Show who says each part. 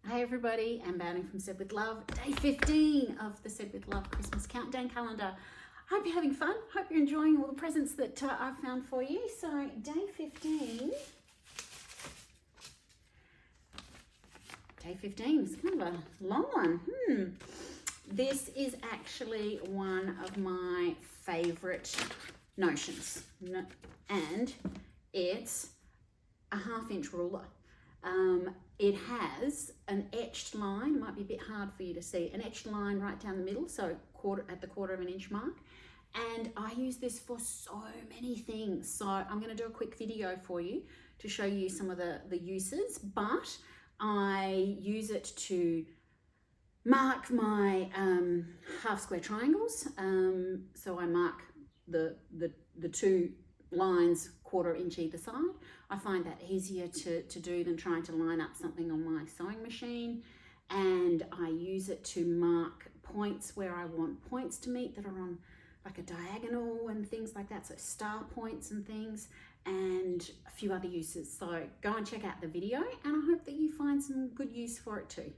Speaker 1: Hey everybody, I'm Banning from Said With Love, day 15 of the Said With Love Christmas Countdown Calendar. Hope you're having fun, hope you're enjoying all the presents that I've found for you. So day 15 is kind of a long one. This is actually one of my favorite notions, and it's a 1/2 inch ruler. It has an etched line. It might be a bit hard for you to see, an etched line right down the middle, so at the 1/4 inch mark. And I use this for so many things. So I'm going to do a quick video for you to show you some of the uses, but I use it to mark my 1/2 square triangles. So I mark the two lines 1/4 inch either side. I find that easier to do than trying to line up something on my sewing machine. And I use it to mark points where I want points to meet that are on like a diagonal and things like that. So star points and things, and a few other uses. So go and check out the video, and I hope that you find some good use for it too.